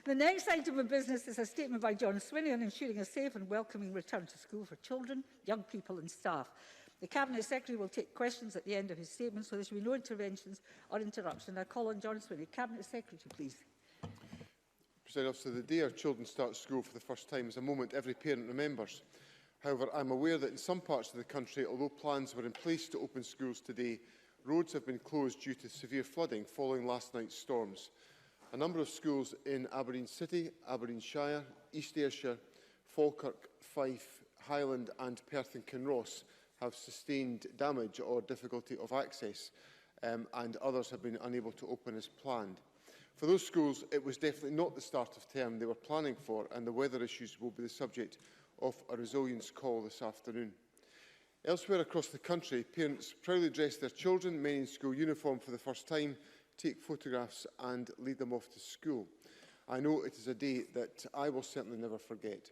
The next item of business is a statement by John Swinney on ensuring a safe and welcoming return to school for children, young people and staff. The Cabinet Secretary will take questions at the end of his statement, so there should be no interventions or interruption. I call on John Swinney. Cabinet Secretary, please. President Officer, the day our children start school for the first time is a moment every parent remembers. However, I am aware that in some parts of the country, although plans were in place to open schools today, roads have been closed due to severe flooding following last night's storms. A number of schools in Aberdeen City, Aberdeenshire, East Ayrshire, Falkirk, Fife, Highland and Perth and Kinross have sustained damage or difficulty of access, and others have been unable to open as planned. For those schools, it was definitely not the start of term they were planning for, and the weather issues will be the subject of a resilience call this afternoon. Elsewhere across the country, parents proudly dress their children, many in school uniform for the first time, take photographs and lead them off to school. I know it is a day that I will certainly never forget.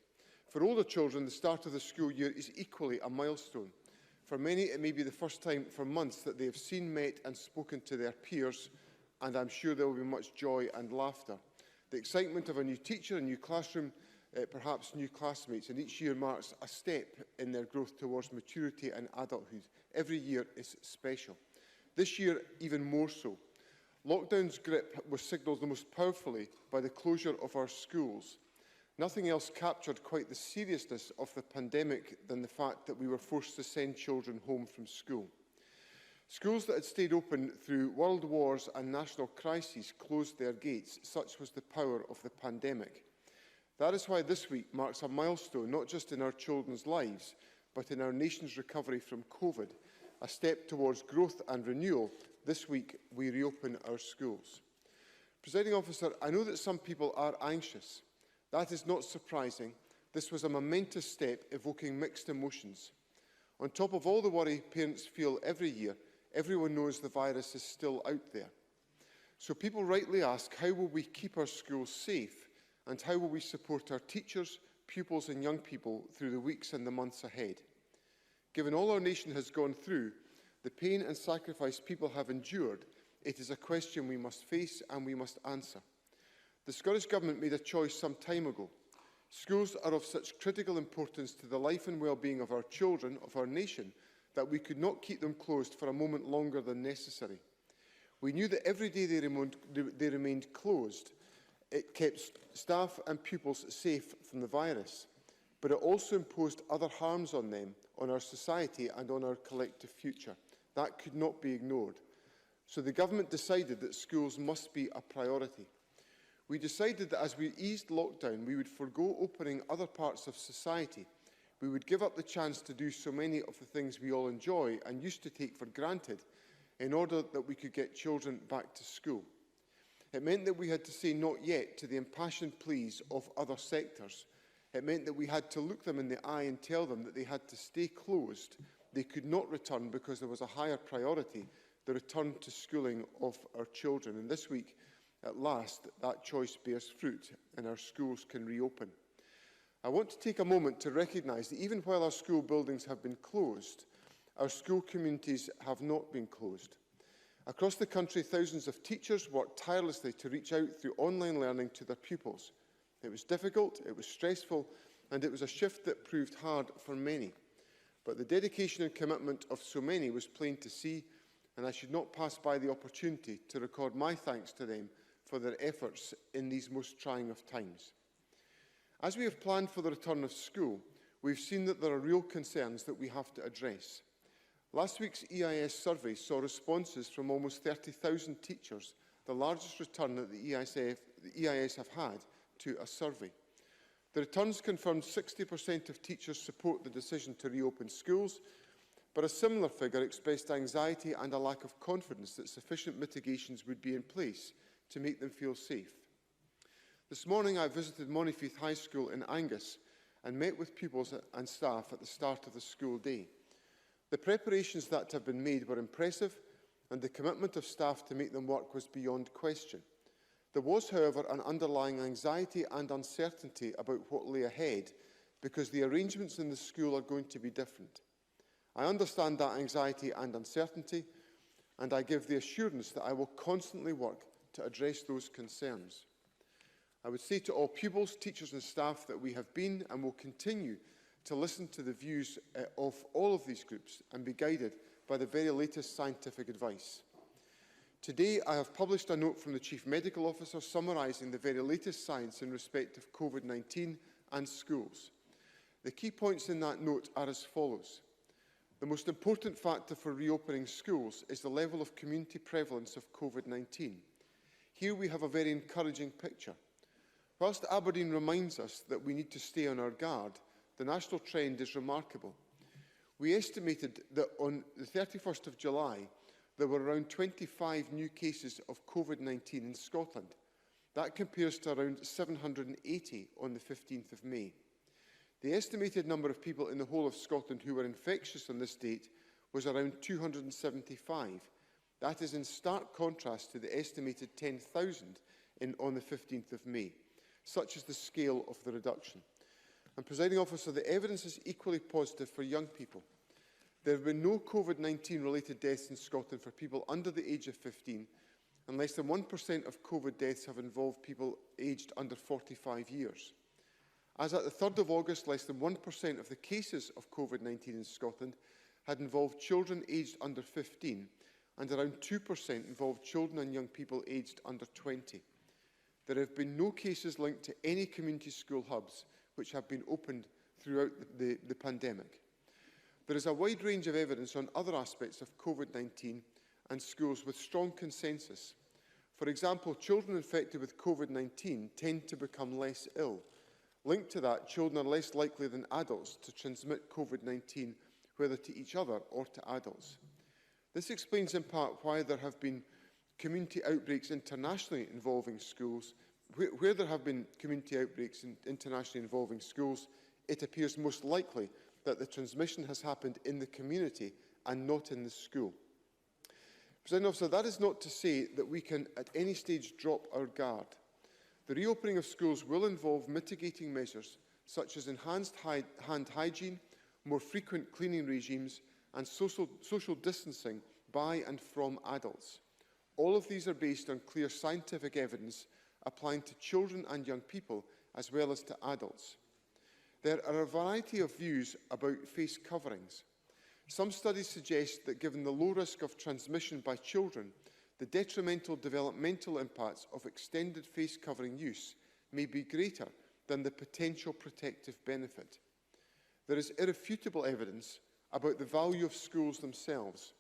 For older children, the start of the school year is equally a milestone. For many, it may be the first time for months that they have seen, met and spoken to their peers, and I'm sure there will be much joy and laughter. The excitement of a new teacher, a new classroom, perhaps new classmates, and each year marks a step in their growth towards maturity and adulthood. Every year is special. This year, even more so. Lockdown's grip was signalled the most powerfully by the closure of our schools. Nothing else captured quite the seriousness of the pandemic than the fact that we were forced to send children home from school. Schools that had stayed open through world wars and national crises closed their gates. Such was the power of the pandemic. That is why this week marks a milestone, not just in our children's lives, but in our nation's recovery from COVID, a step towards growth and renewal. This week, we reopen our schools. Presiding Officer, I know that some people are anxious. That is not surprising. This was a momentous step evoking mixed emotions. On top of all the worry parents feel every year, everyone knows the virus is still out there. So people rightly ask, how will we keep our schools safe, and how will we support our teachers, pupils and young people through the weeks and the months ahead? Given all our nation has gone through, the pain and sacrifice people have endured, it is a question we must face and we must answer. The Scottish Government made a choice some time ago. Schools are of such critical importance to the life and well-being of our children, of our nation, that we could not keep them closed for a moment longer than necessary. We knew that every day they remained closed, it kept staff and pupils safe from the virus, but it also imposed other harms on them, on our society and on our collective future. That could not be ignored. So the Government decided that schools must be a priority. We decided that as we eased lockdown, we would forgo opening other parts of society. We would give up the chance to do so many of the things we all enjoy and used to take for granted in order that we could get children back to school. It meant that we had to say not yet to the impassioned pleas of other sectors. It meant that we had to look them in the eye and tell them that they had to stay closed. They could not return because there was a higher priority, the return to schooling of our children. And this week, at last, that choice bears fruit and our schools can reopen. I want to take a moment to recognise that even while our school buildings have been closed, our school communities have not been closed. Across the country, thousands of teachers worked tirelessly to reach out through online learning to their pupils. It was difficult, it was stressful, and it was a shift that proved hard for many. But the dedication and commitment of so many was plain to see, and I should not pass by the opportunity to record my thanks to them for their efforts in these most trying of times. As we have planned for the return of school, we've seen that there are real concerns that we have to address. Last week's EIS survey saw responses from almost 30,000 teachers, the largest return that the EIS have had to a survey. The returns confirmed 60% of teachers support the decision to reopen schools, but a similar figure expressed anxiety and a lack of confidence that sufficient mitigations would be in place to make them feel safe. This morning I visited Monifieth High School in Angus and met with pupils and staff at the start of the school day. The preparations that have been made were impressive, and the commitment of staff to make them work was beyond question. There was, however, an underlying anxiety and uncertainty about what lay ahead, because the arrangements in the school are going to be different. I understand that anxiety and uncertainty, and I give the assurance that I will constantly work to address those concerns. I would say to all pupils, teachers and staff that we have been and will continue to listen to the views of all of these groups and be guided by the very latest scientific advice. Today, I have published a note from the Chief Medical Officer summarising the very latest science in respect of COVID-19 and schools. The key points in that note are as follows. The most important factor for reopening schools is the level of community prevalence of COVID-19. Here we have a very encouraging picture. Whilst Aberdeen reminds us that we need to stay on our guard, the national trend is remarkable. We estimated that on the 31st of July, there were around 25 new cases of COVID-19 in Scotland. That compares to around 780 on the 15th of May. The estimated number of people in the whole of Scotland who were infectious on this date was around 275. That is in stark contrast to the estimated 10,000 on the 15th of May. Such is the scale of the reduction. And, Presiding Officer, the evidence is equally positive for young people. There have been no COVID-19 related deaths in Scotland for people under the age of 15, and less than 1% of COVID deaths have involved people aged under 45 years. As at the 3rd of August, less than 1% of the cases of COVID-19 in Scotland had involved children aged under 15, and around 2% involved children and young people aged under 20. There have been no cases linked to any community school hubs which have been opened throughout the pandemic. There is a wide range of evidence on other aspects of COVID-19 and schools with strong consensus. For example, children infected with COVID-19 tend to become less ill. Linked to that, children are less likely than adults to transmit COVID-19, whether to each other or to adults. This explains in part why there have been community outbreaks internationally involving schools. Where there have been community outbreaks internationally involving schools, it appears most likely that the transmission has happened in the community and not in the school. Presiding Officer, that is not to say that we can at any stage drop our guard. The reopening of schools will involve mitigating measures such as enhanced hand hygiene, more frequent cleaning regimes and social distancing by and from adults. All of these are based on clear scientific evidence applying to children and young people as well as to adults. There are a variety of views about face coverings. Some studies suggest that given the low risk of transmission by children, the detrimental developmental impacts of extended face covering use may be greater than the potential protective benefit. There is irrefutable evidence about the value of schools themselves.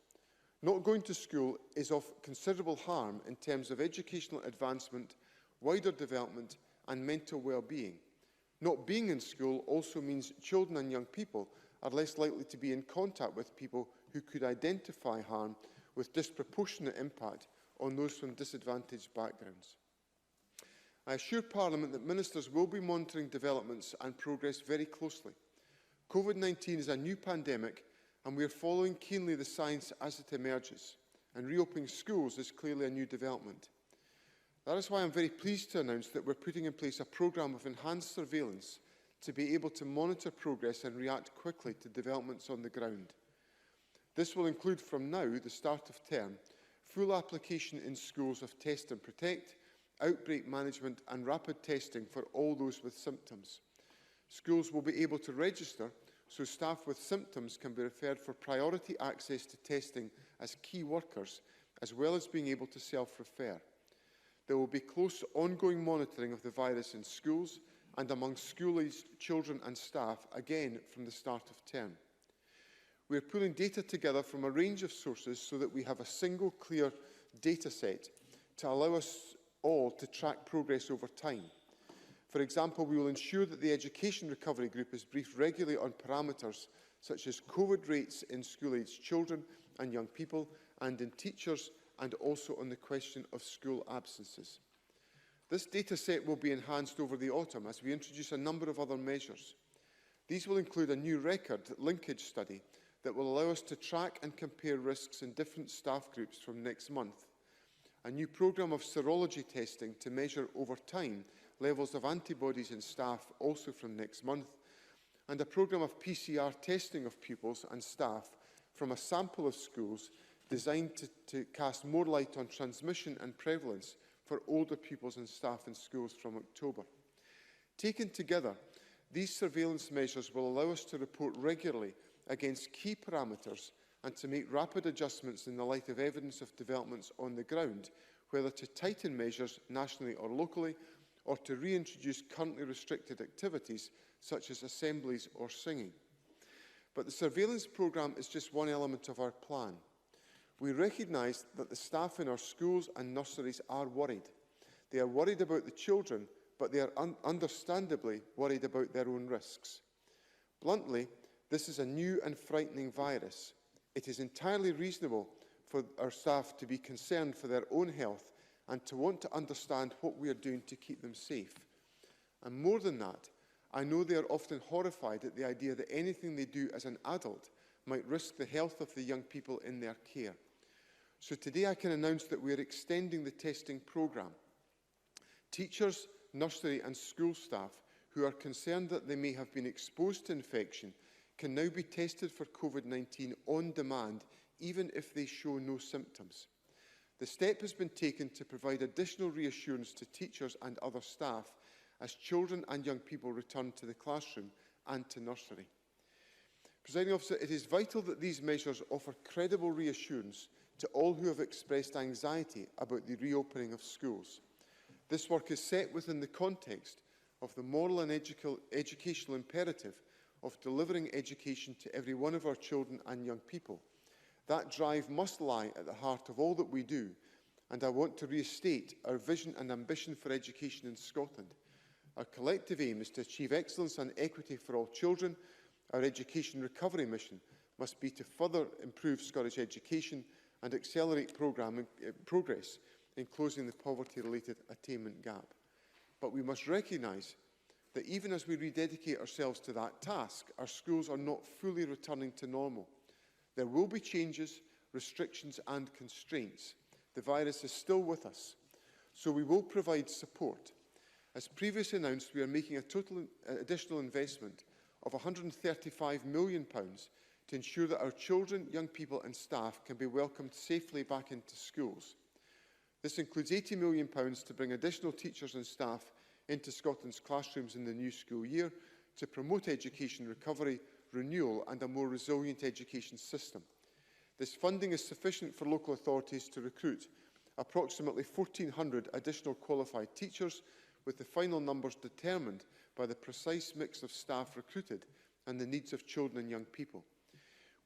Not going to school is of considerable harm in terms of educational advancement, wider development and mental well-being. Not being in school also means children and young people are less likely to be in contact with people who could identify harm with disproportionate impact on those from disadvantaged backgrounds. I assure Parliament that Ministers will be monitoring developments and progress very closely. COVID-19 is a new pandemic and we are following keenly the science as it emerges, and reopening schools is clearly a new development. That is why I am very pleased to announce that we are putting in place a programme of enhanced surveillance to be able to monitor progress and react quickly to developments on the ground. This will include from now, the start of term, full application in schools of Test and Protect, outbreak management and rapid testing for all those with symptoms. Schools will be able to register so staff with symptoms can be referred for priority access to testing as key workers, as well as being able to self-refer. There will be close ongoing monitoring of the virus in schools and among school-aged children and staff, again from the start of term. We are pulling data together from a range of sources so that we have a single clear data set to allow us all to track progress over time. For example, we will ensure that the Education Recovery Group is briefed regularly on parameters such as COVID rates in school-aged children and young people and in teachers, and also on the question of school absences. This data set will be enhanced over the autumn as we introduce a number of other measures. These will include a new record linkage study that will allow us to track and compare risks in different staff groups from next month, a new programme of serology testing to measure over time levels of antibodies in staff also from next month, and a programme of PCR testing of pupils and staff from a sample of schools designed to cast more light on transmission and prevalence for older pupils and staff in schools from October. Taken together, these surveillance measures will allow us to report regularly against key parameters and to make rapid adjustments in the light of evidence of developments on the ground, whether to tighten measures nationally or locally, or to reintroduce currently restricted activities such as assemblies or singing. But the surveillance programme is just one element of our plan. We recognise that the staff in our schools and nurseries are worried. They are worried about the children, but they are understandably worried about their own risks. Bluntly, this is a new and frightening virus. It is entirely reasonable for our staff to be concerned for their own health and to want to understand what we are doing to keep them safe. And more than that, I know they are often horrified at the idea that anything they do as an adult might risk the health of the young people in their care. So today I can announce that we are extending the testing programme. Teachers, nursery and school staff who are concerned that they may have been exposed to infection can now be tested for COVID-19 on demand, even if they show no symptoms. The step has been taken to provide additional reassurance to teachers and other staff as children and young people return to the classroom and to nursery. Presiding Officer, it is vital that these measures offer credible reassurance to all who have expressed anxiety about the reopening of schools. This work is set within the context of the moral and educational imperative of delivering education to every one of our children and young people. That drive must lie at the heart of all that we do, and I want to restate our vision and ambition for education in Scotland. Our collective aim is to achieve excellence and equity for all children. Our education recovery mission must be to further improve Scottish education and accelerate progress in closing the poverty-related attainment gap. But we must recognise that even as we rededicate ourselves to that task, our schools are not fully returning to normal. There will be changes, restrictions and constraints. The virus is still with us, so we will provide support. As previously announced, we are making a total additional investment of £135 million to ensure that our children, young people and staff can be welcomed safely back into schools. This includes £80 million to bring additional teachers and staff into Scotland's classrooms in the new school year to promote education recovery, renewal and a more resilient education system. This funding is sufficient for local authorities to recruit approximately 1,400 additional qualified teachers, with the final numbers determined by the precise mix of staff recruited and the needs of children and young people.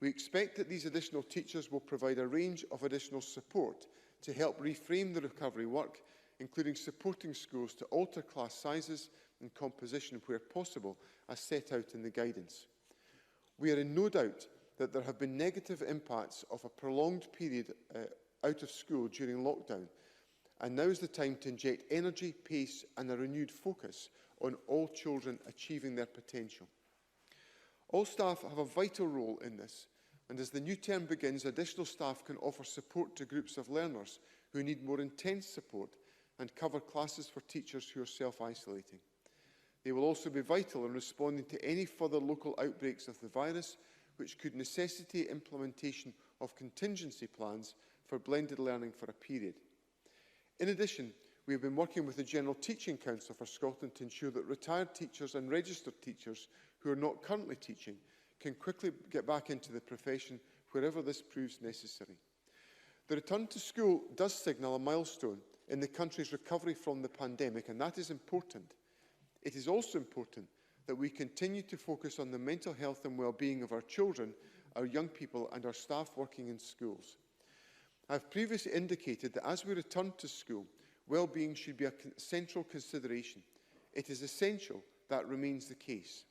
We expect that these additional teachers will provide a range of additional support to help reframe the recovery work, including supporting schools to alter class sizes and composition where possible, as set out in the guidance. We are in no doubt that there have been negative impacts of a prolonged period out of school during lockdown, and now is the time to inject energy, pace and a renewed focus on all children achieving their potential. All staff have a vital role in this, and as the new term begins, additional staff can offer support to groups of learners who need more intense support and cover classes for teachers who are self-isolating. They will also be vital in responding to any further local outbreaks of the virus, which could necessitate implementation of contingency plans for blended learning for a period. In addition, we have been working with the General Teaching Council for Scotland to ensure that retired teachers and registered teachers who are not currently teaching can quickly get back into the profession wherever this proves necessary. The return to school does signal a milestone in the country's recovery from the pandemic, and that is important. It is also important that we continue to focus on the mental health and well-being of our children, our young people and our staff working in schools. I have previously indicated that as we return to school, well-being should be a central consideration. It is essential that remains the case.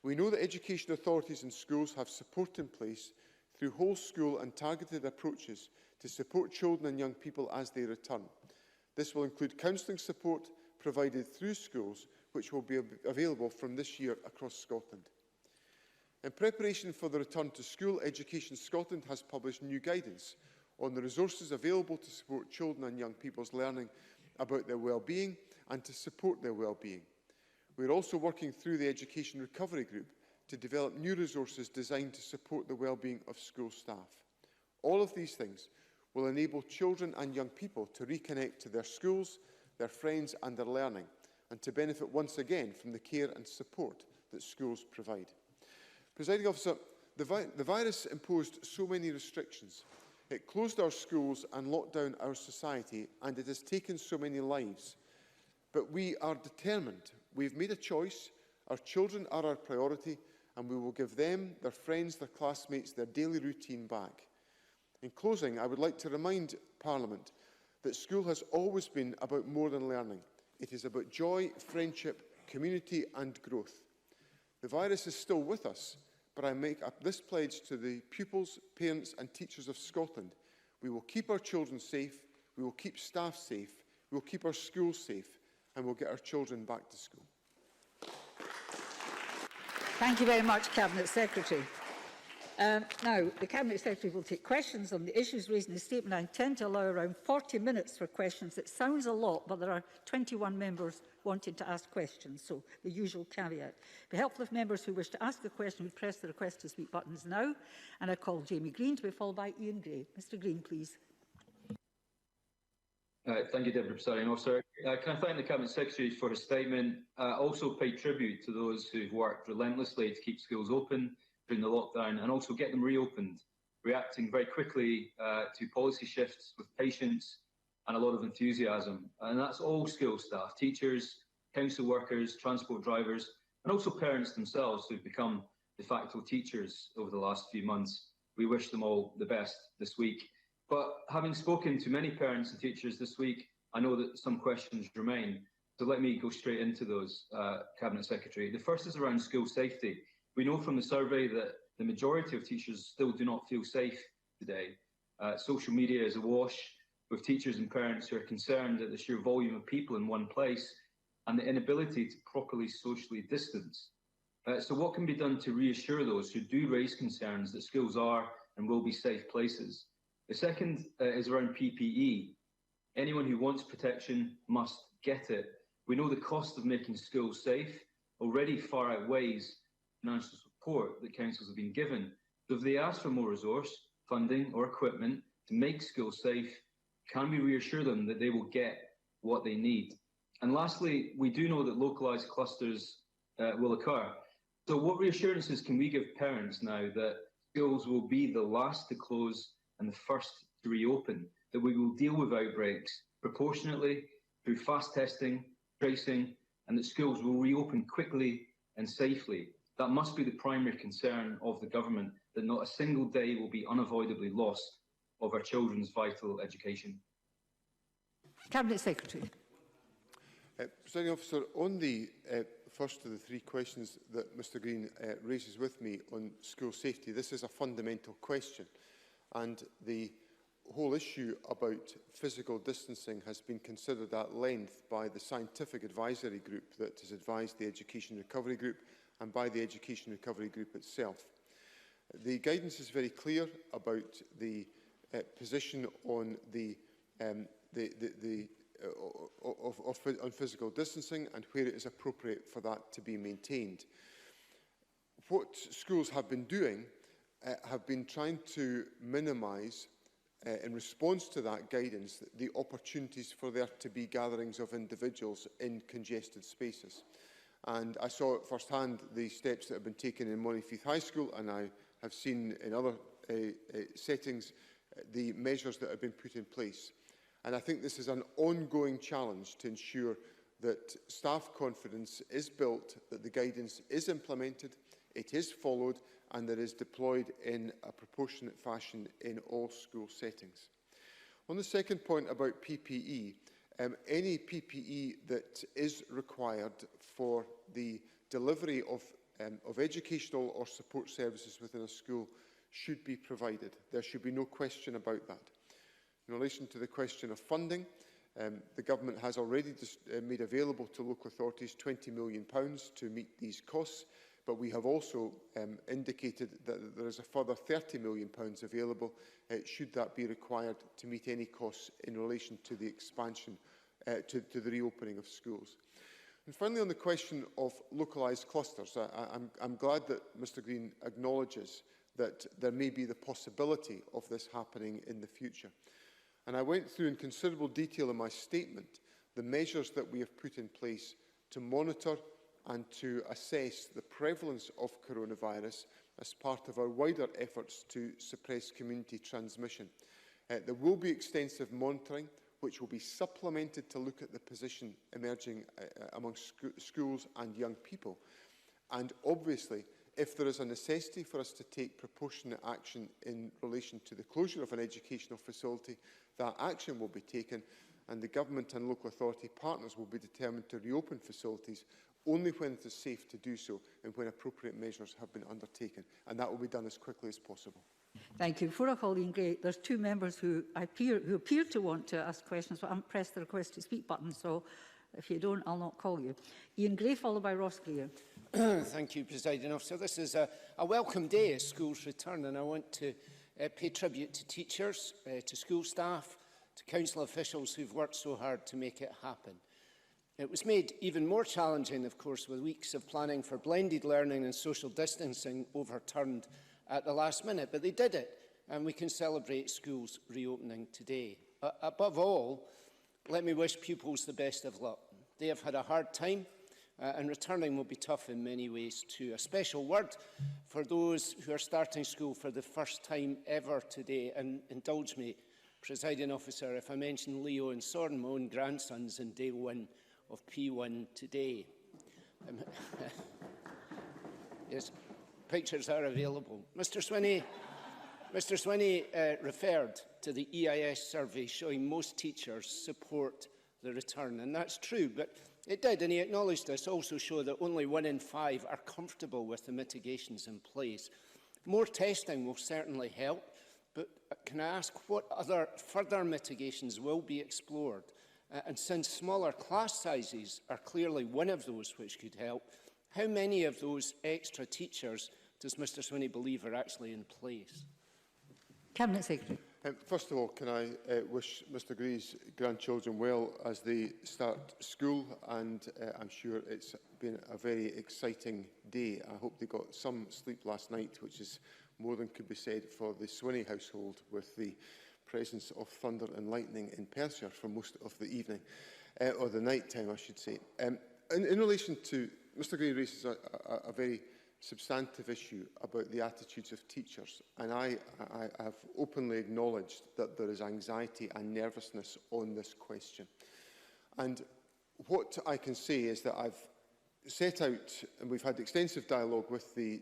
We know that education authorities and schools have support in place through whole school and targeted approaches to support children and young people as they return. This will include counselling support provided through schools, which will be available from this year across Scotland. In preparation for the return to school, Education Scotland has published new guidance on the resources available to support children and young people's learning about their well-being and to support their well-being. We are also working through the Education Recovery Group to develop new resources designed to support the well-being of school staff. All of these things will enable children and young people to reconnect to their schools, their friends and their learning, and to benefit once again from the care and support that schools provide. Presiding Officer, the virus imposed so many restrictions. It closed our schools and locked down our society, and it has taken so many lives. But we are determined. We've made a choice. Our children are our priority, and we will give them, their friends, their classmates, their daily routine back. In closing, I would like to remind Parliament that school has always been about more than learning. It is about joy, friendship, community and growth. The virus is still with us, but I make up this pledge to the pupils, parents and teachers of Scotland. We will keep our children safe, we will keep staff safe, we will keep our schools safe, and we'll get our children back to school. Thank you very much, Cabinet Secretary. Now, the Cabinet Secretary will take questions on the issues raised in the statement. I intend to allow around 40 minutes for questions. It sounds a lot, but there are 21 members wanting to ask questions, so the usual caveat. It would be helpful if members who wish to ask a question would press the request to speak buttons now. And I call Jamie Green to be followed by Ian Gray. Mr Green, please. Thank you, Deputy Presiding Officer. Can I thank the Cabinet Secretary for his statement? Also pay tribute to those who've worked relentlessly to keep schools open during the lockdown and also get them reopened, reacting very quickly to policy shifts with patience and a lot of enthusiasm. And that's all school staff, teachers, council workers, transport drivers, and also parents themselves who've become de facto teachers over the last few months. We wish them all the best this week. But having spoken to many parents and teachers this week, I know that some questions remain. So let me go straight into those, Cabinet Secretary. The first is around school safety. We know from the survey that the majority of teachers still do not feel safe today. Social media is awash with teachers and parents who are concerned at the sheer volume of people in one place and the inability to properly socially distance. So what can be done to reassure those who do raise concerns that schools are and will be safe places? The second is around PPE. Anyone who wants protection must get it. We know the cost of making schools safe already far outweighs financial support that councils have been given. So if they ask for more resource, funding or equipment to make schools safe, can we reassure them that they will get what they need? And lastly, we do know that localised clusters will occur. So what reassurances can we give parents now that schools will be the last to close and the first to reopen, that we will deal with outbreaks proportionately through fast testing, tracing, and that schools will reopen quickly and safely? That must be the primary concern of the government, that not a single day will be unavoidably lost of our children's vital education. Cabinet Secretary. Presiding Officer, on the first of the three questions that Mr Green raises with me on school safety, this is a fundamental question, and the whole issue about physical distancing has been considered at length by the scientific advisory group that has advised the Education Recovery Group and by the Education Recovery Group itself. The guidance is very clear about the position on on physical distancing and where it is appropriate for that to be maintained. What schools have been doing have been trying to minimise, in response to that guidance, the opportunities for there to be gatherings of individuals in congested spaces. And I saw at first hand the steps that have been taken in Montefiore High School, and I have seen in other settings the measures that have been put in place. And I think this is an ongoing challenge to ensure that staff confidence is built, that the guidance is implemented, it is followed, and that it is deployed in a proportionate fashion in all school settings. On the second point about PPE, any PPE that is required for the delivery of educational or support services within a school should be provided. There should be no question about that. In relation to the question of funding, the Government has already made available to local authorities £20 million to meet these costs, but we have also indicated that there is a further £30 million available should that be required to meet any costs in relation to the expansion, to the reopening of schools. And finally, on the question of localised clusters, I'm glad that Mr Green acknowledges that there may be the possibility of this happening in the future. And I went through in considerable detail in my statement the measures that we have put in place to monitor and to assess the prevalence of coronavirus as part of our wider efforts to suppress community transmission. There will be extensive monitoring, which will be supplemented to look at the position emerging among schools and young people. And obviously, if there is a necessity for us to take proportionate action in relation to the closure of an educational facility, that action will be taken, and the government and local authority partners will be determined to reopen facilities only when it is safe to do so and when appropriate measures have been undertaken. And that will be done as quickly as possible. Thank you. Before I call Ian Gray, there's two members who appear to want to ask questions, but I haven't pressed the request to speak button, so if you don't, I'll not call you. Ian Gray, followed by Ross Greer. Thank you, Presiding Officer. This is a welcome day as schools return, and I want to pay tribute to teachers, to school staff, to council officials who've worked so hard to make it happen. It was made even more challenging, of course, with weeks of planning for blended learning and social distancing overturned at the last minute, but they did it, and we can celebrate schools reopening today. Above all, let me wish pupils the best of luck. They have had a hard time, and returning will be tough in many ways too. A special word for those who are starting school for the first time ever today, and indulge me, Presiding Officer, if I mention Leo and Soren, my own grandsons, in day one of P1 today. Yes, pictures are available. Mr Swinney referred to the EIS survey showing most teachers support the return, and that's true, but it did, and he acknowledged this, also show that only 1 in 5 are comfortable with the mitigations in place. More testing will certainly help, but can I ask what other further mitigations will be explored? And since smaller class sizes are clearly one of those which could help, how many of those extra teachers does Mr Swinney believe are actually in place? Cabinet Secretary. First of all, can I wish Mr Gray's grandchildren well as they start school, and I'm sure it's been a very exciting day. I hope they got some sleep last night, which is more than could be said for the Swinney household, with the presence of thunder and lightning in Perthshire for most of the evening, or the night time, I should say. In relation to, Mr Gray raises a very substantive issue about the attitudes of teachers, and I have openly acknowledged that there is anxiety and nervousness on this question. And what I can say is that I've set out, and we've had extensive dialogue with the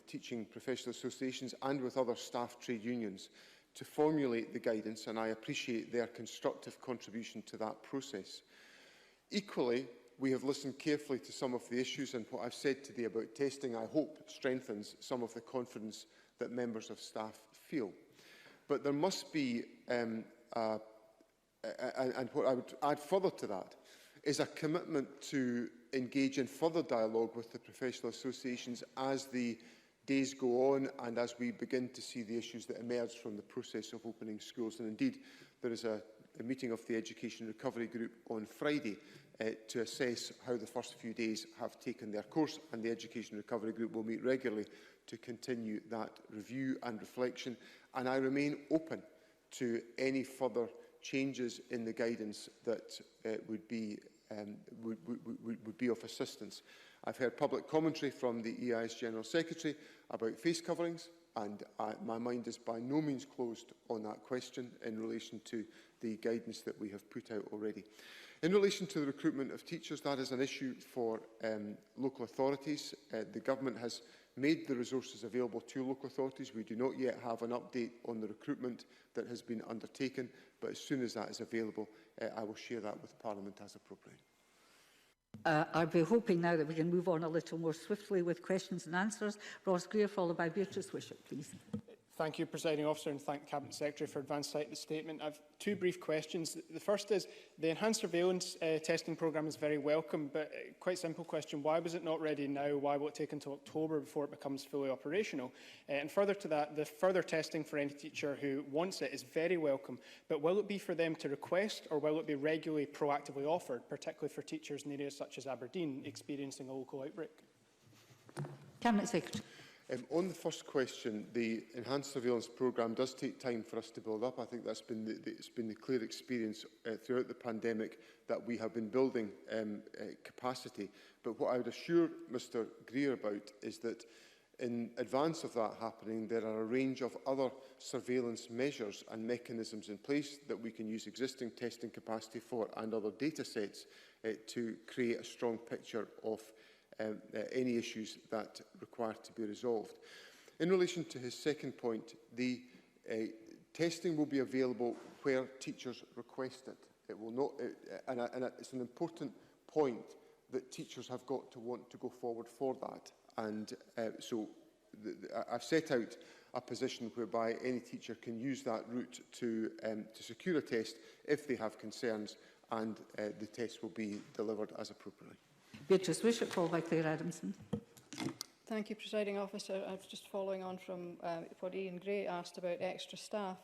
teaching professional associations and with other staff trade unions to formulate the guidance, and I appreciate their constructive contribution to that process. Equally, we have listened carefully to some of the issues, and what I've said today about testing, I hope, strengthens some of the confidence that members of staff feel. But there must be, and what I would add further to that, is a commitment to engage in further dialogue with the professional associations as the days go on and as we begin to see the issues that emerge from the process of opening schools. And indeed, there is a meeting of the Education Recovery Group on Friday to assess how the first few days have taken their course, and the Education Recovery Group will meet regularly to continue that review and reflection. And I remain open to any further changes in the guidance that would be of assistance. I've heard public commentary from the EIS General Secretary about face coverings, and my mind is by no means closed on that question in relation to the guidance that we have put out already. In relation to the recruitment of teachers, that is an issue for local authorities. The Government has made the resources available to local authorities. We do not yet have an update on the recruitment that has been undertaken, but as soon as that is available, I will share that with Parliament as appropriate. I'd be hoping now that we can move on a little more swiftly with questions and answers. Ross Greer, followed by Beatrice Wishart, please. Thank you, Presiding Officer, and thank Cabinet Secretary for advance sight of the statement. I have two brief questions. The first is, the enhanced surveillance testing programme is very welcome, but quite simple question, why was it not ready now? Why will it take until October before it becomes fully operational? And further to that, the further testing for any teacher who wants it is very welcome, but will it be for them to request, or will it be regularly proactively offered, particularly for teachers in areas such as Aberdeen experiencing a local outbreak? Cabinet Secretary. On the first question, the enhanced surveillance programme does take time for us to build up. I think that's been it's been the clear experience throughout the pandemic that we have been building capacity. But what I would assure Mr Greer about is that in advance of that happening, there are a range of other surveillance measures and mechanisms in place that we can use existing testing capacity for and other data sets to create a strong picture of any issues that require to be resolved. In relation to his second point, the testing will be available where teachers request it. It will not, and it's an important point that teachers have got to want to go forward for that. And so I've set out a position whereby any teacher can use that route to secure a test if they have concerns, and the test will be delivered as appropriately. Beatrice Wishart, followed by Claire Adamson. Thank you, Presiding Officer. I was just following on from what Ian Gray asked about extra staff.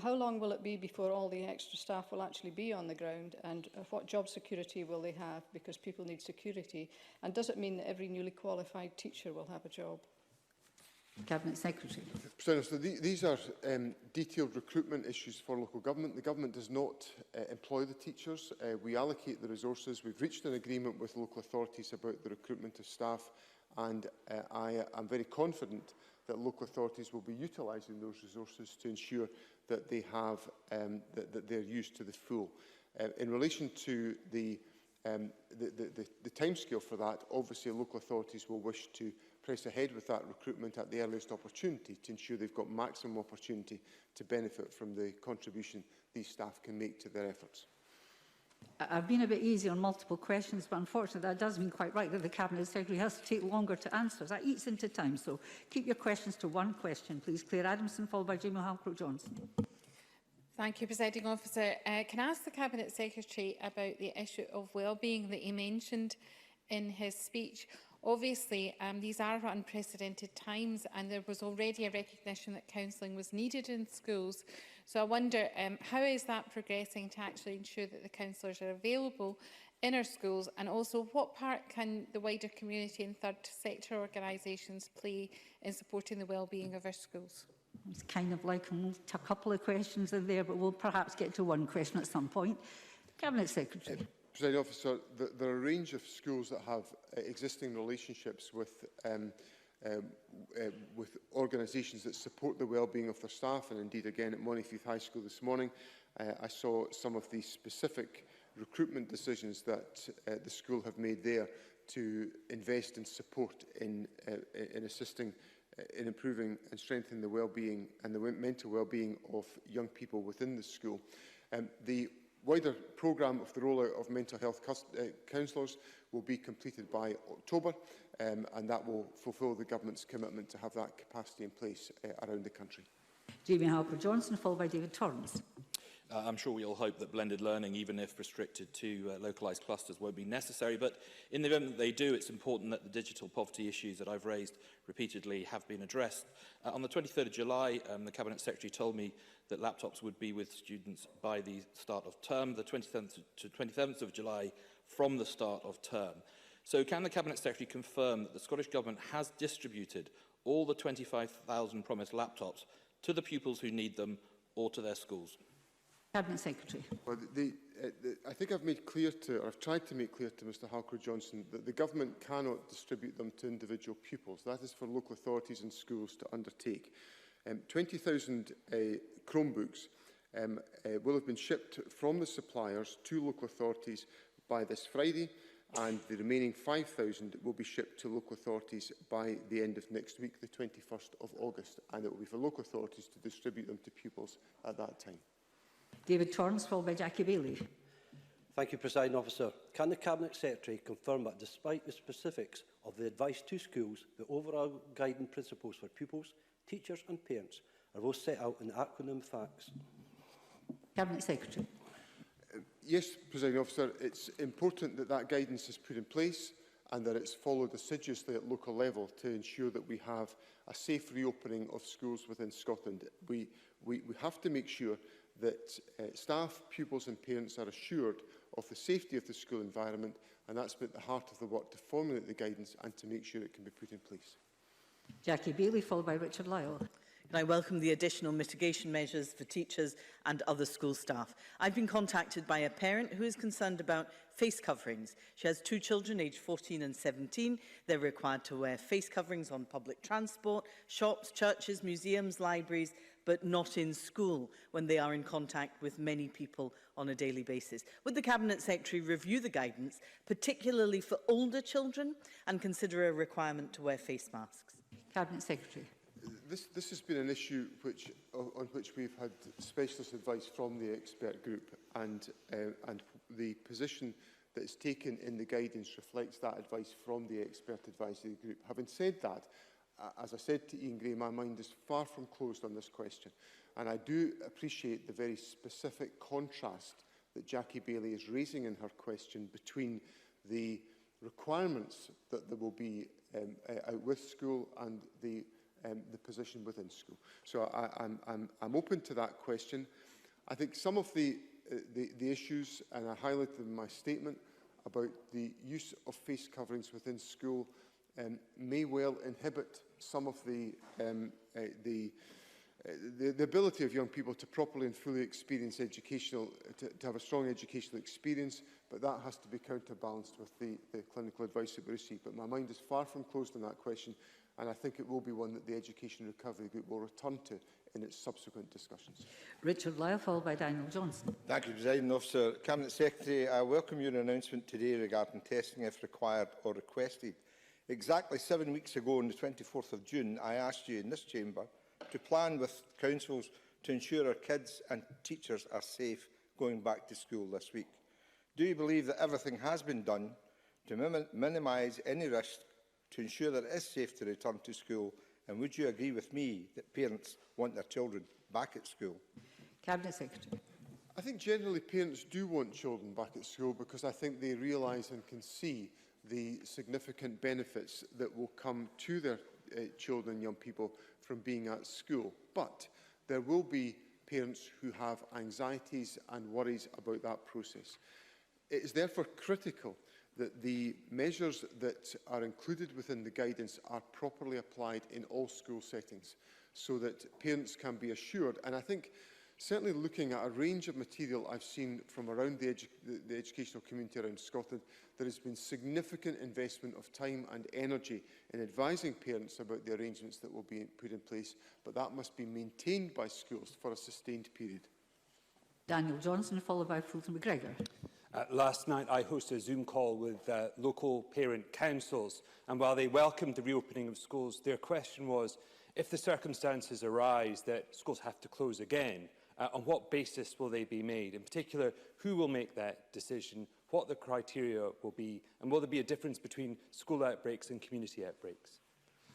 How long will it be before all the extra staff will actually be on the ground, and what job security will they have, because people need security? And does it mean that every newly qualified teacher will have a job? Cabinet Secretary. So these are detailed recruitment issues for local government. The government does not employ the teachers. We allocate the resources. We've reached an agreement with local authorities about the recruitment of staff, and I am very confident that local authorities will be utilising those resources to ensure that they have that they're used to the full. In relation to the timescale for that, obviously local authorities will wish to press ahead with that recruitment at the earliest opportunity to ensure they've got maximum opportunity to benefit from the contribution these staff can make to their efforts. I've been a bit easy on multiple questions, but unfortunately that does mean quite right that the Cabinet Secretary has to take longer to answer. That eats into time, so keep your questions to one question, please. Claire Adamson, followed by Jamie Halcroft-Johnson. Thank you, Presiding Officer. Can I ask the Cabinet Secretary about the issue of wellbeing that he mentioned in his speech? Obviously, these are unprecedented times, and there was already a recognition that counselling was needed in schools. So I wonder, how is that progressing to actually ensure that the counsellors are available in our schools, and also what part can the wider community and third sector organisations play in supporting the wellbeing of our schools? It's kind of like a couple of questions in there, but we'll perhaps get to one question at some point. Cabinet Secretary. Presiding Officer, there are a range of schools that have existing relationships with organisations that support the well-being of their staff, and indeed again at Montefiore High School this morning I saw some of the specific recruitment decisions that the school have made there to invest in support in assisting in improving and strengthening the well-being and the mental well-being of young people within the school. The wider programme of the rollout of mental health counsellors will be completed by October, and that will fulfil the government's commitment to have that capacity in place around the country. Jamie Halcroft-Johnson, followed by David Torrance. I'm sure we all hope that blended learning, even if restricted to localised clusters, won't be necessary. But in the event that they do, it's important that the digital poverty issues that I've raised repeatedly have been addressed. On the 23rd of July, the Cabinet Secretary told me that laptops would be with students by the start of term, the 27th to 27th of July from the start of term. So can the Cabinet Secretary confirm that the Scottish Government has distributed all the 25,000 promised laptops to the pupils who need them or to their schools? Cabinet Secretary. Well, I think I've made clear to, or I've tried to make clear to Mr Halcroft-Johnson that the government cannot distribute them to individual pupils. That is for local authorities and schools to undertake. 20,000 Chromebooks will have been shipped from the suppliers to local authorities by this Friday, and the remaining 5,000 will be shipped to local authorities by the end of next week, the 21st of August, and it will be for local authorities to distribute them to pupils at that time. David Torrance, followed by Jackie Bailey. Thank you, Presiding Officer. Can the Cabinet Secretary confirm that despite the specifics of the advice to schools, the overall guiding principles for pupils, teachers and parents are those set out in the acronym FACTS? Cabinet Secretary. Yes, Presiding Officer, it's important that that guidance is put in place and that it's followed assiduously at local level to ensure that we have a safe reopening of schools within Scotland. We have to make sure that staff, pupils and parents are assured of the safety of the school environment, and that's been at the heart of the work to formulate the guidance and to make sure it can be put in place. Jackie Bailey, followed by Richard Lyle. And I welcome the additional mitigation measures for teachers and other school staff. I've been contacted by a parent who is concerned about face coverings. She has 2 children aged 14 and 17. They're required to wear face coverings on public transport, shops, churches, museums, libraries, but not in school when they are in contact with many people on a daily basis. Would the Cabinet Secretary review the guidance, particularly for older children, and consider a requirement to wear face masks? Cabinet Secretary. This has been an issue on which we've had specialist advice from the expert group, and the position that is taken in the guidance reflects that advice from the expert advisory group. Having said that, as I said to Ian Gray, my mind is far from closed on this question, and I do appreciate the very specific contrast that Jackie Bailey is raising in her question between the requirements that there will be out with school and the position within school. So I'm open to that question. I think some of the issues, and I highlighted in my statement about the use of face coverings within school, may well inhibit some of the ability of young people to properly and fully experience to have a strong educational experience, but that has to be counterbalanced with the clinical advice that we receive. But my mind is far from closed on that question, and I think it will be one that the Education Recovery Group will return to in its subsequent discussions. Richard Lyle, followed by Daniel Johnson. Thank you, Presiding Officer. Cabinet Secretary, I welcome your announcement today regarding testing if required or requested. Exactly 7 weeks ago, on the 24th of June, I asked you in this chamber to plan with councils to ensure our kids and teachers are safe going back to school this week. Do you believe that everything has been done to minimise any risk to ensure that it is safe to return to school? And would you agree with me that parents want their children back at school? Cabinet Secretary. I think generally parents do want children back at school because I think they realise and can see the significant benefits that will come to their children and young people from being at school. But there will be parents who have anxieties and worries about that process. It is therefore critical that the measures that are included within the guidance are properly applied in all school settings so that parents can be assured. And I think certainly looking at a range of material I've seen from around the educational community around Scotland, there has been significant investment of time and energy in advising parents about the arrangements that will be put in place, but that must be maintained by schools for a sustained period. Daniel Johnson, followed by Fulton McGregor. Last night I hosted a Zoom call with local parent councils, and while they welcomed the reopening of schools, their question was, if the circumstances arise that schools have to close again, on what basis will they be made? In particular, who will make that decision, what the criteria will be, and will there be a difference between school outbreaks and community outbreaks?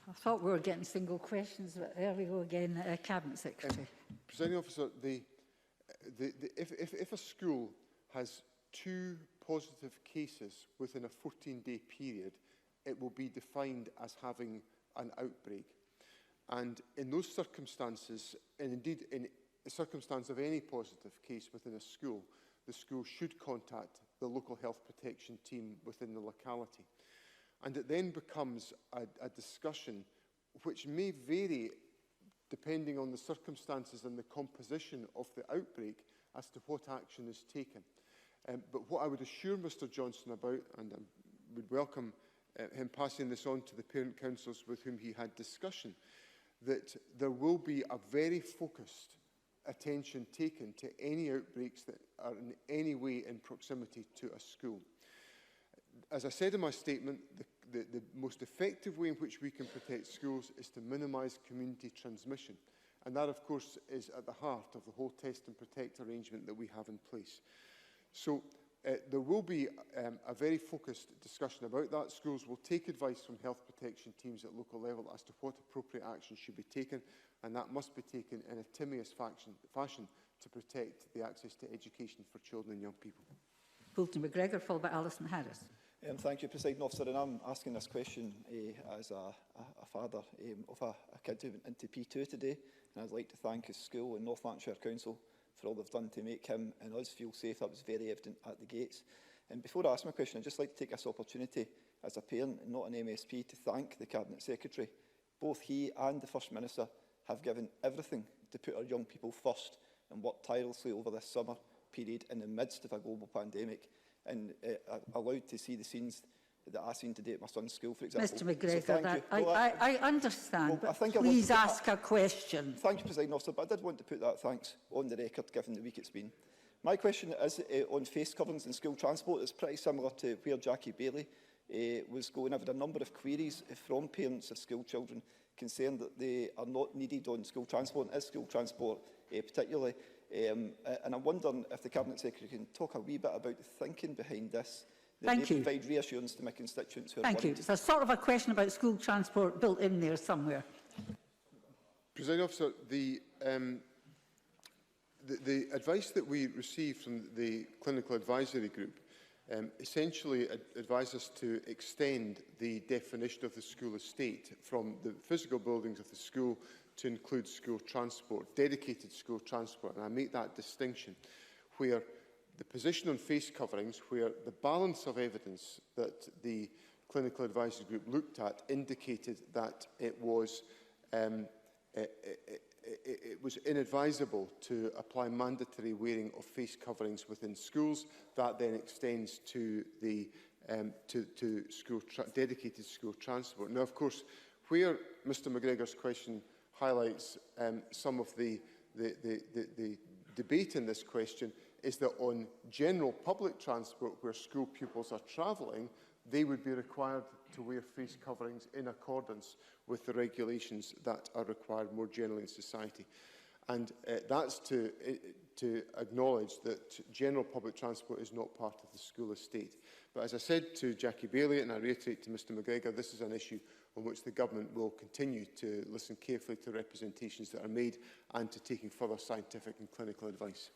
I thought we were getting single questions, but there we go again, Cabinet Secretary. Presiding Officer, if a school has 2 positive cases within a 14-day period, it will be defined as having an outbreak. And in those circumstances, and indeed in a circumstance of any positive case within a school, the school should contact the local health protection team within the locality. And it then becomes a discussion which may vary depending on the circumstances and the composition of the outbreak as to what action is taken. But what I would assure Mr Johnson about, and I would welcome him passing this on to the parent councils with whom he had discussion, that there will be a very focused attention taken to any outbreaks that are in any way in proximity to a school. As I said in my statement, the most effective way in which we can protect schools is to minimise community transmission. And that, of course, is at the heart of the whole test and protect arrangement that we have in place. So there will be a very focused discussion about that. Schools will take advice from health protection teams at local level as to what appropriate action should be taken, and that must be taken in a timely fashion to protect the access to education for children and young people. Fulton McGregor, followed by Alison Harris. Thank you, Presiding Officer. And I'm asking this question as a father of a kid who went into P2 today. And I'd like to thank his school and North Lanarkshire Council for all they've done to make him and us feel safe. That was very evident at the gates. And before I ask my question, I'd just like to take this opportunity as a parent and not an MSP to thank the Cabinet Secretary, Both he and the First Minister have given everything to put our young people first and worked tirelessly over this summer period in the midst of a global pandemic, and allowed to see the scenes that I've seen today at my son's school, for example. Mr McGregor, So I understand, well, but please ask a question. Thank you, Presiding Officer, but I did want to put that thanks on the record, given the week it's been. My question is on face coverings in school transport. It's pretty similar to where Jackie Bailey was going. I've had a number of queries from parents of school children concerned that they are not needed on school transport, and school transport particularly. And I'm wondering if the Cabinet Secretary can talk a wee bit about the thinking behind this. Thank you. Provide reassurance to my constituents who are Thank you. worried. There's a sort of a question about school transport built in there somewhere. Presiding Officer, the advice that we received from the Clinical Advisory Group essentially advised us to extend the definition of the school estate from the physical buildings of the school to include school transport, dedicated school transport. And I make that distinction where the position on face coverings, where the balance of evidence that the Clinical Advisory Group looked at indicated that it was inadvisable to apply mandatory wearing of face coverings within schools. That then extends to the dedicated school transport. Now, of course, where Mr McGregor's question highlights some of the debate in this question is that on general public transport where school pupils are travelling, they would be required to wear face coverings in accordance with the regulations that are required more generally in society. And that's to acknowledge that general public transport is not part of the school estate. But as I said to Jackie Bailey, and I reiterate to Mr McGregor, this is an issue on which the Government will continue to listen carefully to representations that are made and to taking further scientific and clinical advice.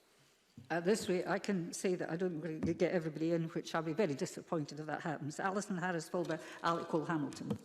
At this rate, I can say that I don't really get everybody in, which I'll be very disappointed if that happens. Alison Harris, followed by Alec Cole-Hamilton.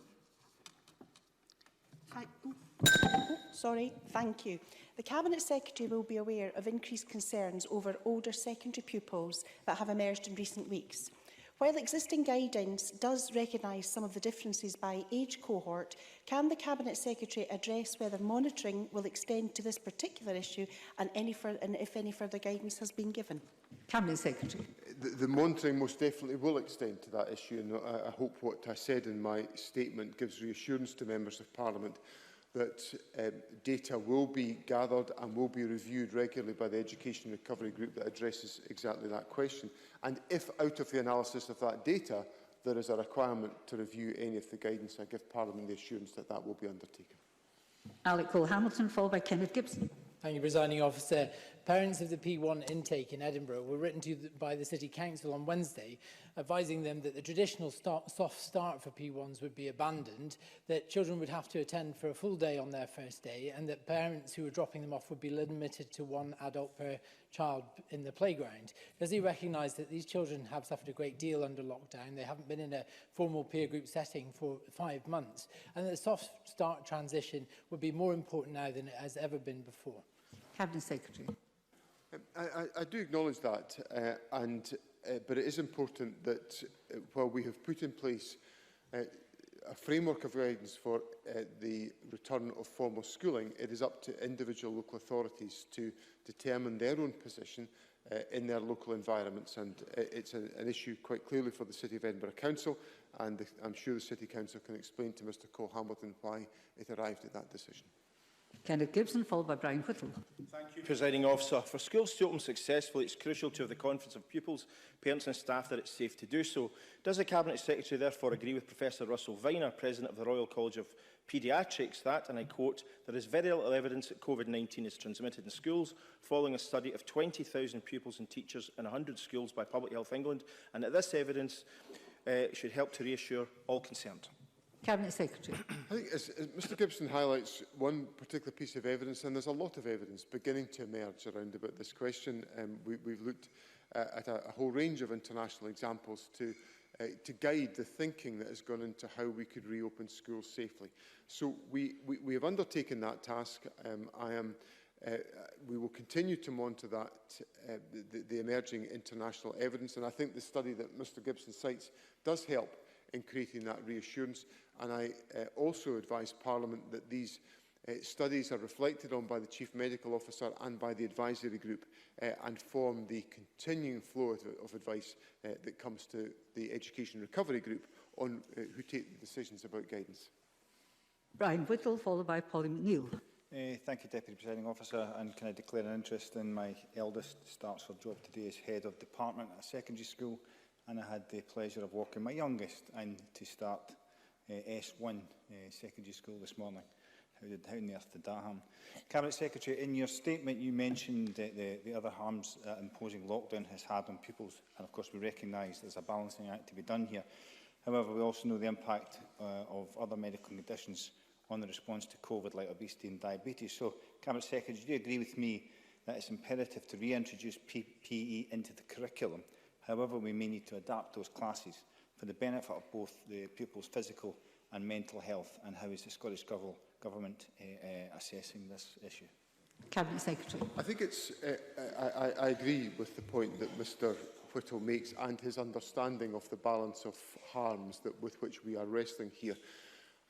Thank you. The Cabinet Secretary will be aware of increased concerns over older secondary pupils that have emerged in recent weeks. While existing guidance does recognise some of the differences by age cohort, can the Cabinet Secretary address whether monitoring will extend to this particular issue and if any further guidance has been given? Cabinet Secretary. The monitoring most definitely will extend to that issue, and I hope what I said in my statement gives reassurance to members of Parliament that data will be gathered and will be reviewed regularly by the Education Recovery Group that addresses exactly that question. And if out of the analysis of that data there is a requirement to review any of the guidance, I give Parliament the assurance that that will be undertaken. Alec Cole-Hamilton, followed by Kenneth Gibson. Thank you, Presiding Officer. Parents of the P1 intake in Edinburgh were written to by the City Council on Wednesday, advising them that the traditional soft start for P1s would be abandoned, that children would have to attend for a full day on their first day, and that parents who were dropping them off would be limited to one adult per child in the playground. Does he recognise that these children have suffered a great deal under lockdown? They haven't been in a formal peer group setting for 5 months, and that the soft start transition would be more important now than it has ever been before? Cabinet Secretary. I do acknowledge that, but it is important that while we have put in place a framework of guidance for the return of formal schooling, it is up to individual local authorities to determine their own position in their local environments, and it's an issue quite clearly for the City of Edinburgh Council, and I'm sure the City Council can explain to Mr Cole-Hamilton why it arrived at that decision. Kenneth Gibson, followed by Brian Whittle. Thank you, Presiding Officer. For schools to open successfully, it's crucial to have the confidence of pupils, parents and staff that it's safe to do so. Does the Cabinet Secretary therefore agree with Professor Russell Viner, President of the Royal College of Paediatrics, that, and I quote, there is very little evidence that COVID-19 is transmitted in schools, following a study of 20,000 pupils and teachers in 100 schools by Public Health England, and that this evidence should help to reassure all concerned? Cabinet Secretary. I think as Mr Gibson highlights one particular piece of evidence, and there's a lot of evidence beginning to emerge around about this question. We've looked at a whole range of international examples to guide the thinking that has gone into how we could reopen schools safely. So we have undertaken that task. We will continue to monitor that, the emerging international evidence, and I think the study that Mr Gibson cites does help in creating that reassurance. And I also advise Parliament that these studies are reflected on by the Chief Medical Officer and by the advisory group and form the continuing flow of advice that comes to the Education Recovery Group on who take the decisions about guidance. Brian Whittle, followed by Pauline McNeill. Thank you, Deputy Presiding Officer, and can I declare an interest in my eldest starts her job today as Head of Department at a secondary school, and I had the pleasure of walking my youngest in to start S1 secondary school this morning. How on earth did that happen? Cabinet Secretary, in your statement you mentioned the other harms imposing lockdown has had on pupils, and of course we recognise there's a balancing act to be done here. However, we also know the impact of other medical conditions on the response to COVID, like obesity and diabetes. So, Cabinet Secretary, do you agree with me that it's imperative to reintroduce PE into the curriculum? However, we may need to adapt those classes for the benefit of both the pupils' physical and mental health, and how is the Scottish Government assessing this issue? Cabinet Secretary. I think it's, I agree with the point that Mr Whittle makes and his understanding of the balance of harms with which we are wrestling here.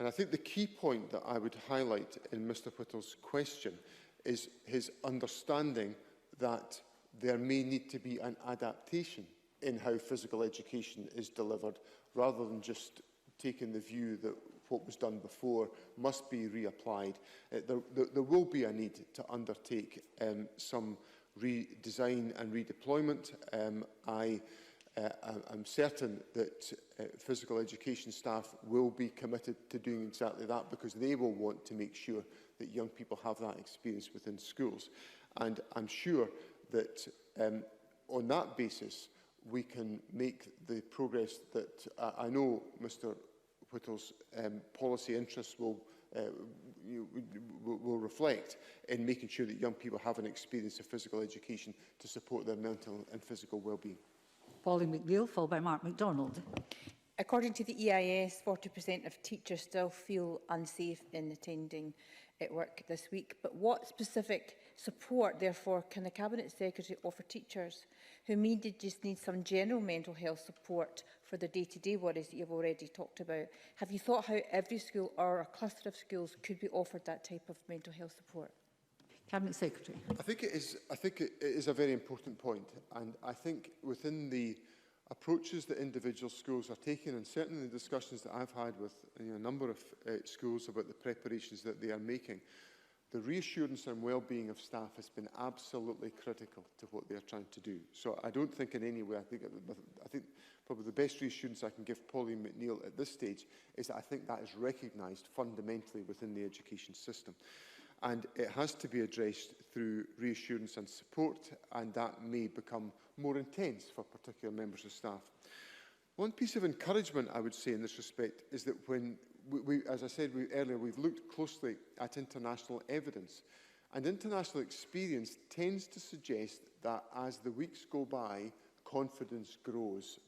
And I think the key point that I would highlight in Mr Whittle's question is his understanding that there may need to be an adaptation in how physical education is delivered, rather than just taking the view that what was done before must be reapplied. There will be a need to undertake some redesign and redeployment. I'm certain that physical education staff will be committed to doing exactly that, because they will want to make sure that young people have that experience within schools. And I'm sure that on that basis we can make the progress that I know Mr Whittle's policy interests will reflect in making sure that young people have an experience of physical education to support their mental and physical well-being. Pauline McNeill, followed by Mark MacDonald. According to the EIS, 40% of teachers still feel unsafe in attending at work this week. But what specific support, therefore, can the Cabinet Secretary offer teachers who just need some general mental health support for the day-to-day worries that you've already talked about? Have you thought how every school or a cluster of schools could be offered that type of mental health support? Cabinet Secretary. I think it is a very important point, and I think within the approaches that individual schools are taking, and certainly the discussions that I've had with a number of schools about the preparations that they are making, the reassurance and well-being of staff has been absolutely critical to what they are trying to do. So I don't think in any way, I think probably the best reassurance I can give Pauline McNeill at this stage is that I think that is recognised fundamentally within the education system. And it has to be addressed through reassurance and support, and that may become more intense for particular members of staff. One piece of encouragement I would say in this respect is that when as I said earlier, we've looked closely at international evidence, and international experience tends to suggest that as the weeks go by, confidence grows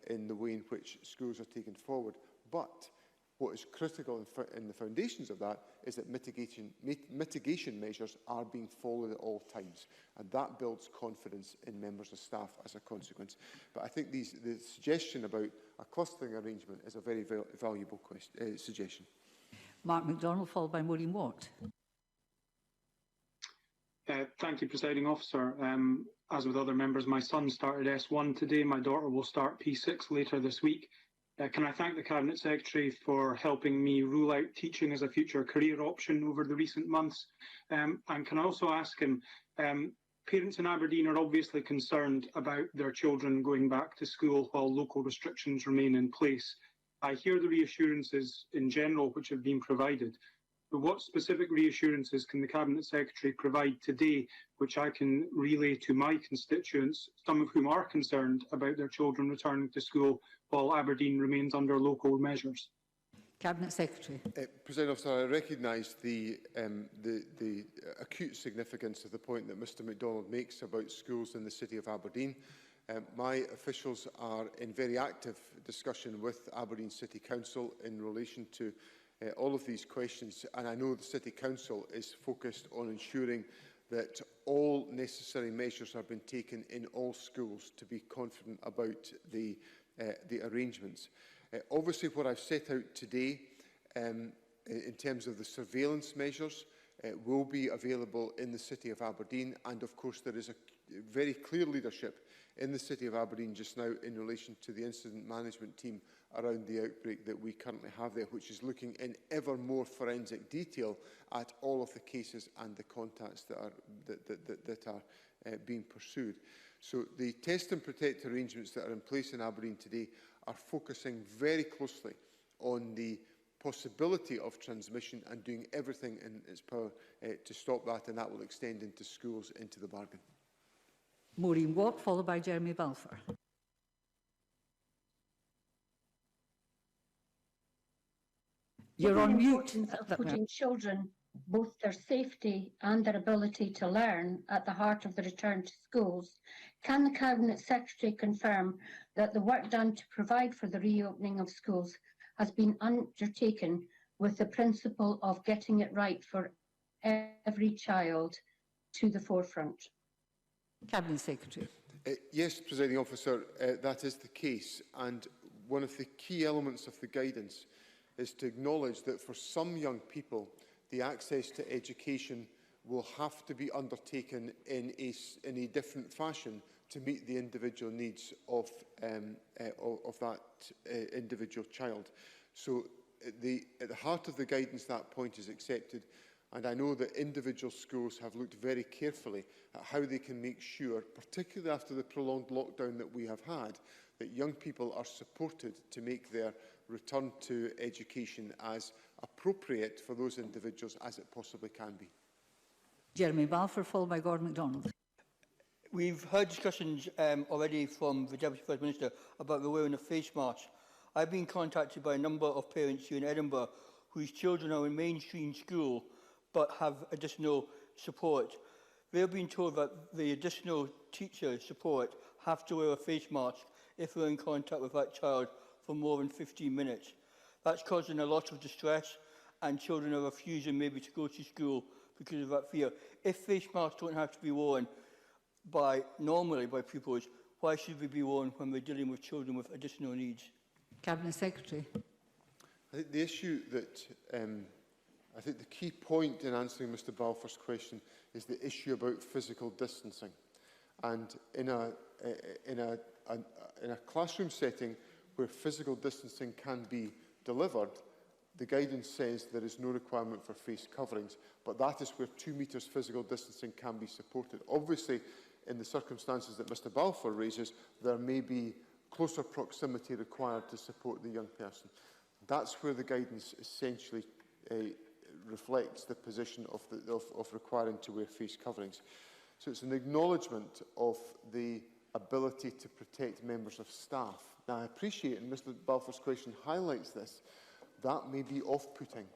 in the way in which schools are taken forward. But what is critical in the foundations of that is that mitigation measures are being followed at all times, and that builds confidence in members of staff as a consequence. But I think the suggestion about a clustering arrangement is a very valuable suggestion. Mark MacDonald, followed by Maureen Watt. Thank you, Presiding Officer. As with other members, my son started S1 today. My daughter will start P6 later this week. Can I thank the Cabinet Secretary for helping me rule out teaching as a future career option over the recent months? And can I also ask him, parents in Aberdeen are obviously concerned about their children going back to school while local restrictions remain in place. I hear the reassurances in general which have been provided, but what specific reassurances can the Cabinet Secretary provide today which I can relay to my constituents, some of whom are concerned about their children returning to school while Aberdeen remains under local measures? Cabinet Secretary. President Officer, I recognise the acute significance of the point that Mr MacDonald makes about schools in the city of Aberdeen. My officials are in very active discussion with Aberdeen City Council in relation to all of these questions, and I know the City Council is focused on ensuring that all necessary measures have been taken in all schools to be confident about the arrangements. Obviously, what I've set out today in terms of the surveillance measures will be available in the City of Aberdeen, and of course there is a very clear leadership in the City of Aberdeen just now in relation to the incident management team around the outbreak that we currently have there, which is looking in ever more forensic detail at all of the cases and the contacts that are being pursued. So the test and protect arrangements that are in place in Aberdeen today are focusing very closely on the possibility of transmission and doing everything in its power to stop that, and that will extend into schools into the bargain. Maureen Watt, followed by Jeremy Balfour. You're on mute. Of putting children, both their safety and their ability to learn, at the heart of the return to schools, can the Cabinet Secretary confirm that the work done to provide for the reopening of schools has been undertaken with the principle of getting it right for every child to the forefront? Cabinet Secretary. Yes, Presiding Officer, that is the case, and one of the key elements of the guidance is to acknowledge that for some young people the access to education will have to be undertaken in a different fashion to meet the individual needs of that individual child. So at the heart of the guidance, that point is accepted, and I know that individual schools have looked very carefully at how they can make sure, particularly after the prolonged lockdown that we have had, that young people are supported to make their return to education as appropriate for those individuals as it possibly can be. Jeremy Balfour, followed by Gordon MacDonald. We've heard discussions already from the Deputy First Minister about the wearing of face masks. I've been contacted by a number of parents here in Edinburgh whose children are in mainstream school but have additional support. They've been told that the additional teacher support have to wear a face mask if they're in contact with that child for more than 15 minutes. That's causing a lot of distress, and children are refusing maybe to go to school because of that fear. If face masks don't have to be worn normally by pupils, why should they be worn when we're dealing with children with additional needs? Cabinet Secretary. I think the issue that I think the key point in answering Mr Balfour's question is the issue about physical distancing. And in a classroom setting where physical distancing can be delivered, the guidance says there is no requirement for face coverings, but that is where 2 metres physical distancing can be supported. Obviously, in the circumstances that Mr Balfour raises, there may be closer proximity required to support the young person. That's where the guidance essentially reflects the position of requiring to wear face coverings. So it's an acknowledgement of the ability to protect members of staff. Now, I appreciate, and Mr Balfour's question highlights this, that may be off-putting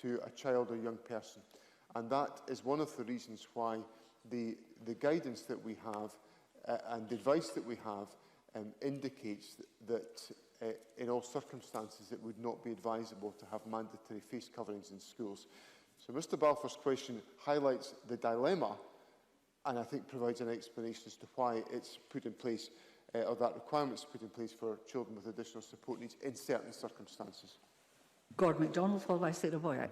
to a child or young person. And that is one of the reasons why the guidance that we have and the advice that we have indicates that in all circumstances it would not be advisable to have mandatory face coverings in schools. So Mr Balfour's question highlights the dilemma, and I think provides an explanation as to why it's put in place, or that requirement is put in place for children with additional support needs in certain circumstances. Gordon MacDonald, followed by Sarah Boyack.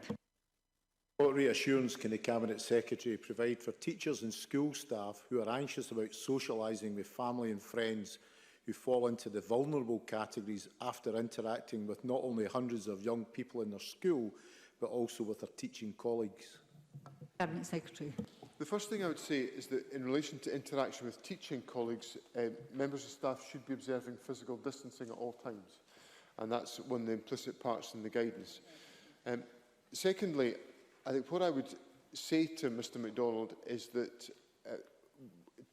What reassurance can the Cabinet Secretary provide for teachers and school staff who are anxious about socialising with family and friends who fall into the vulnerable categories after interacting with not only hundreds of young people in their school, but also with their teaching colleagues? Cabinet Secretary. The first thing I would say is that in relation to interaction with teaching colleagues, members of staff should be observing physical distancing at all times. And that's one of the implicit parts in the guidance. Secondly, I think what I would say to Mr MacDonald is that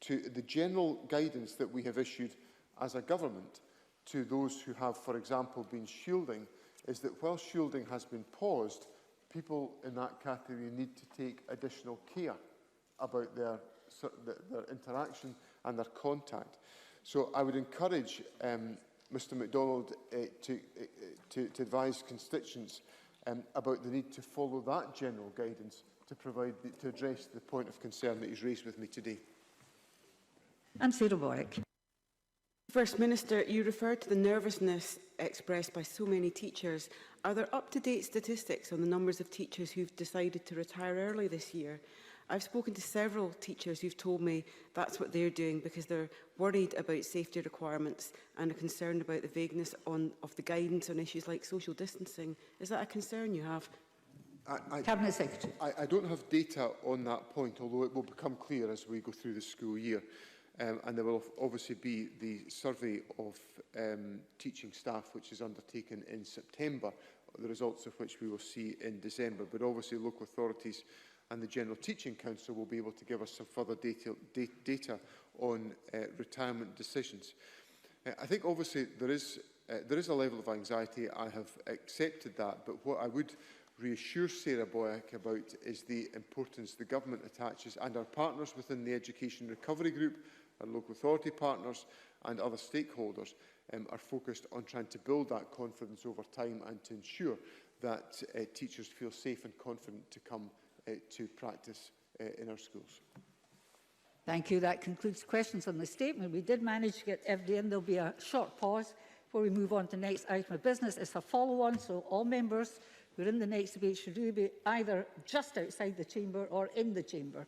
to the general guidance that we have issued as a government to those who have, for example, been shielding, is that while shielding has been paused, people in that category need to take additional care about their interaction and their contact. So I would encourage Mr MacDonald to advise constituents about the need to follow that general guidance to address the point of concern that he's raised with me today. And Sarah Boyack. First Minister, you referred to the nervousness expressed by so many teachers. Are there up-to-date statistics on the numbers of teachers who've decided to retire early this year? I've spoken to several teachers who've told me that's what they're doing because they're worried about safety requirements and are concerned about the vagueness of the guidance on issues like social distancing. Is that a concern you have? Cabinet Secretary. I don't have data on that point, although it will become clear as we go through the school year. And there will obviously be the survey of teaching staff, which is undertaken in September, the results of which we will see in December. But obviously local authorities and the General Teaching Council will be able to give us some further data on retirement decisions. I think obviously there is a level of anxiety. I have accepted that, but what I would reassure Sarah Boyack about is the importance the government attaches, and our partners within the Education Recovery Group, our local authority partners and other stakeholders are focused on trying to build that confidence over time and to ensure that teachers feel safe and confident to come to practice in our schools. Thank you. That concludes questions on the statement. We did manage to get everybody in. There will be a short pause before we move on to the next item of business. It's a follow-on, so all members who are in the next debate should really be either just outside the chamber or in the chamber.